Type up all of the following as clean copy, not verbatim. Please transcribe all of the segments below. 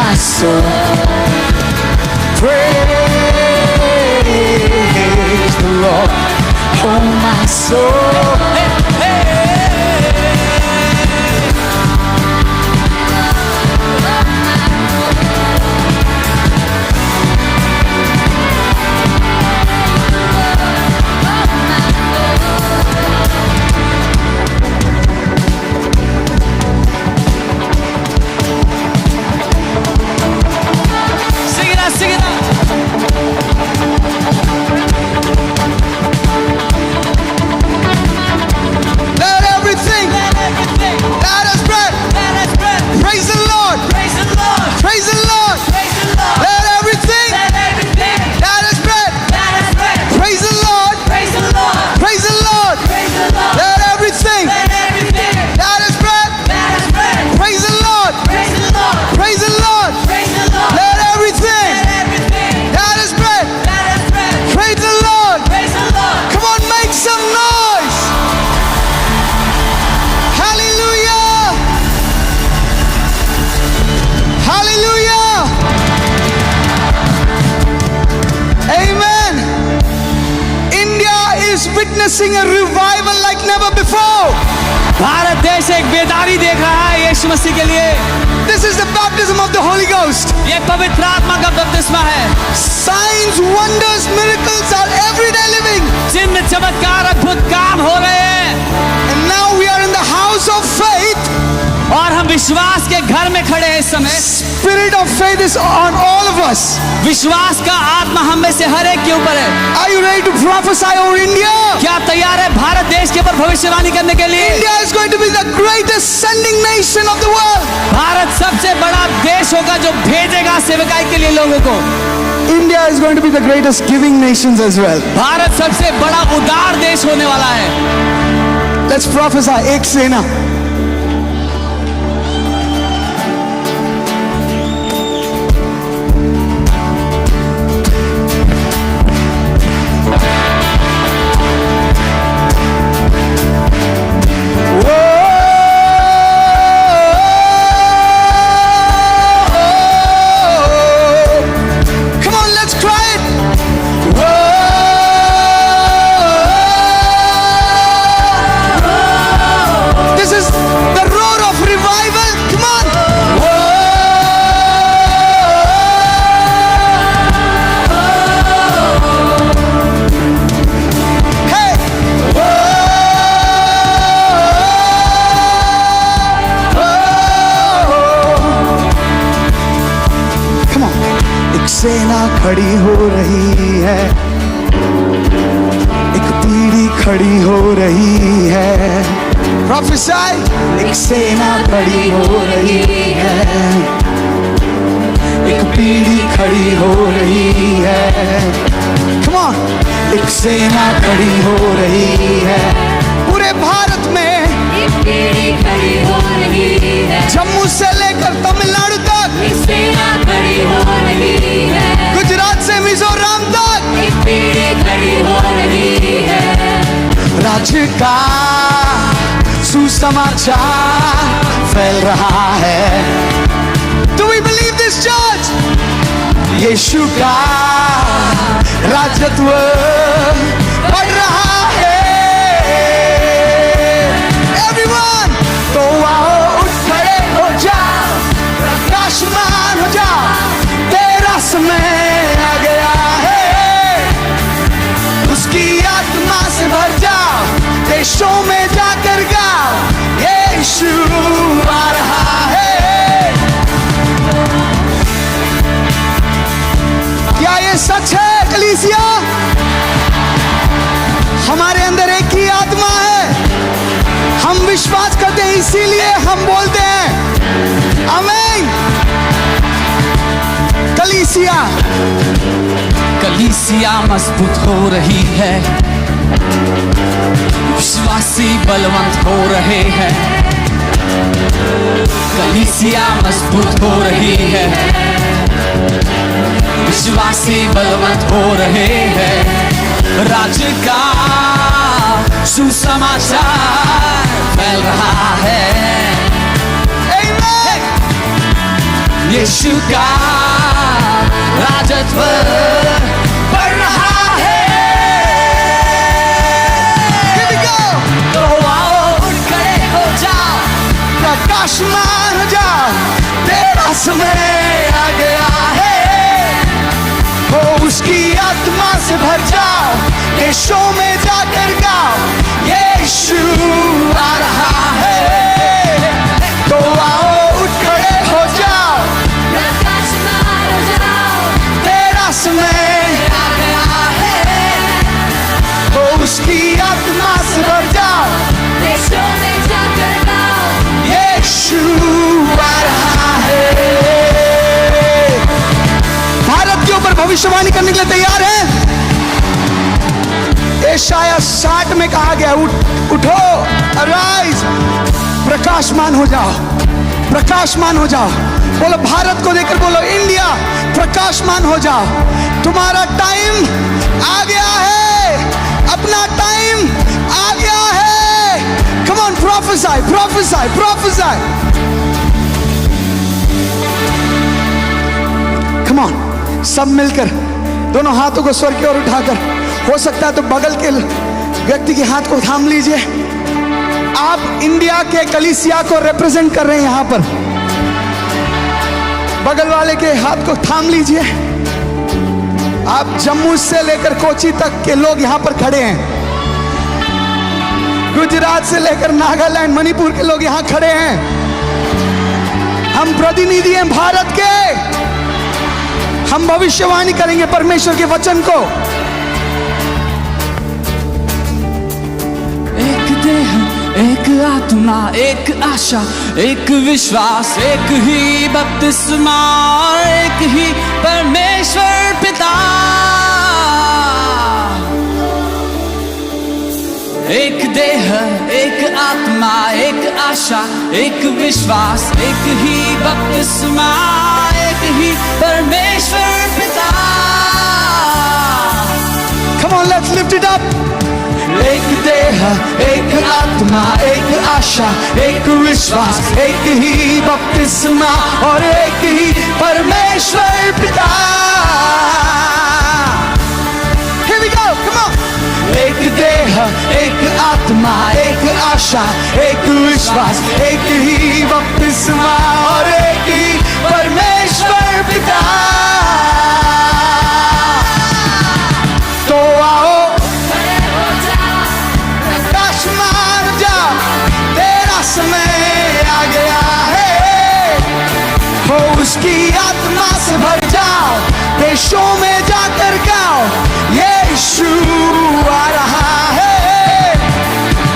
my soul. Praise the Lord, oh my soul. Hey, hey. Sing it out. Let everything that has breath praise the Lord. Praise the Lord. Praise the Lord. Let everything that has breath praise the Lord. Praise the Lord. Praise the Lord. Let everything that has breath praise the Lord. Praise the Lord. Praise the Lord. Let everything that has breath praise the Lord. Come on, make some noise. Hallelujah. Hallelujah. Amen. India is witnessing a revival like never before. Bharat देश एक बेदारी देख रहा है यीशु मसीह के लिए। This is the baptism of the Holy Ghost. ये पवित्र आत्मा का बपतिस्मा है। Signs, wonders, miracles are everyday living. चिन्ह चमत्कार अद्भुत काम हो रहे हैं। And now we are in the house of faith. और हम विश्वास के घर में खड़े हैं इस समय। Spirit of faith is on all of us. विश्वास का आत्मा हम में से हर एक के ऊपर है। Are you ready to prophesy over India? क्या तैयार है भारत देश के ऊपर भविष्यवाणी करने के लिए? India is going to be the greatest sending nation of the world. Bharat सबसे बड़ा देश होगा जो भेजेगा सेवकाई के लिए लोगों को। India is going to be the greatest giving nations as well. Bharat सबसे बड़ा उदार देश होने वाला है। Let's prophesy. एक सेना. सेना खड़ी हो रही है, एक पीढ़ी खड़ी हो रही है। Prophesy. एक सेना खड़ी हो रही है, एक पीढ़ी खड़ी हो रही है। Come on. एक सेना खड़ी हो रही है पूरे भारत में, एक पीढ़ी खड़ी हो रही है। जम्मू से लेकर तमिलनाडु तक एक सेना खड़ी हो रही है। गुजरात से मिजोरम तक एक पीढ़ी खड़ी हो रही है। राज्य का सुसमाचार फैल रहा है। Do we believe this, church? यीशु का राजत्व बढ़ रहा है। Everyone, तो आओ उठ खड़े हो जाओ, प्रकाशमान हो जाओ, तेरा समय आ गया है। उसकी आत्मा से भर जाओ, देशों में जाकर गाओ, यीशु आ रहा है। क्या ये सच है कलीसिया? हमारे अंदर एक ही आत्मा है, हम विश्वास करते हैं इसीलिए हम बोलते हैं आमीन। कलीसिया कलीसिया मजबूत हो रही है, विश्वासी बलवंत हो रहे हैं। कलीसिया मजबूत हो रही है, विश्वासी बलवंत हो रहे हैं। राज्य का सुसमाचार फैल रहा है। यीशु का राजत्व बढ़ रहा है। Here we go. तो आओ उठ खड़े हो जाओ, प्रकाशमान हो जाओ, तेरा समय आ गया है। हो उसकी आत्मा से भर जाओ, देशों में जाकर गाओ, यीशु आ रहा है। तो आओ उठ खड़े हो जाओ, प्रकाशमान हो जाओ, तेरा समय आ गया है। हो उसकी आत्मा से भर जाओ, देशों में जाकर गाओ, यीशु आ रहा है। भारत के ऊपर भविष्यवाणी करने के लिए तैयार हैं? यशायाह 60 में कहा गया, उठो, अराइज, प्रकाशमान हो जाओ, प्रकाशमान हो जाओ। बोलो भारत को देखकर बोलो, इंडिया प्रकाशमान हो जाओ। तुम्हारा टाइम आ गया है, अपना टाइम आ गया है। Come on, प्रोफेसाई, प्रोफेसाई, प्रोफेसाई। कम ऑन, सब मिलकर दोनों हाथों को स्वर की ओर उठाकर, हो सकता है तो बगल के व्यक्ति के हाथ को थाम लीजिए। आप इंडिया के कलीसिया को रिप्रेजेंट कर रहे हैं यहां पर, बगल वाले के हाथ को थाम लीजिए। आप जम्मू से लेकर कोची तक के लोग यहां पर खड़े हैं, गुजरात से लेकर नागालैंड, मणिपुर के लोग यहां खड़े हैं। हम प्रतिनिधि हैं भारत के, हम भविष्यवाणी करेंगे परमेश्वर के वचन को। एक देह, एक आत्मा, एक आशा, एक विश्वास, एक ही बपतिस्मा, एक ही परमेश्वर पिता। एक देह, एक आत्मा, एक आशा, एक विश्वास, एक ही बपतिस्मा, एक ही परमेश्वर पिता। Come on, let's lift it up. एक देह, एक आत्मा, एक आशा, एक विश्वास, एक ही बपतिस्मा और एक ही परमेश्वर पिता। Here we go, come on. एक देह, एक आत्मा, एक आशा, एक विश्वास, एक ही बपतिस्मा और एक ही परमेश्वर पिता। तो आओ खड़े हो जाओ, प्रकाशमान हो जाओ, तेरा समय आ गया है। हो उसकी आत्मा से भर जाओ, देशों में जाकर गाओ, यीशु आ रहा है।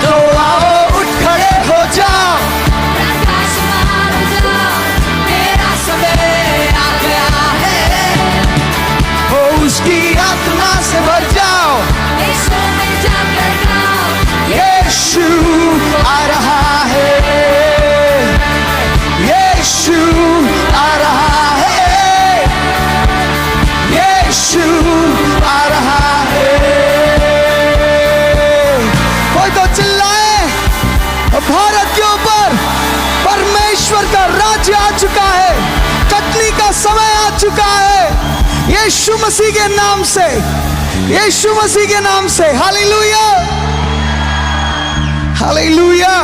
तो आओ उठ खड़े हो जाओ, प्रकाशमान हो जाओ, तेरा समय आ गया है। हो उसकी आत्मा से भर जाओ, देशों में जाकर गाओ, यीशु आ रहा है, यीशु आ रहा है, यीशु आ रहा है। कोई तो चिल्लाए, भारत के ऊपर परमेश्वर का राज्य आ चुका है, कटनी का समय आ चुका है, यीशु मसीह के नाम से, यीशु मसीह के नाम से। Hallelujah, hallelujah.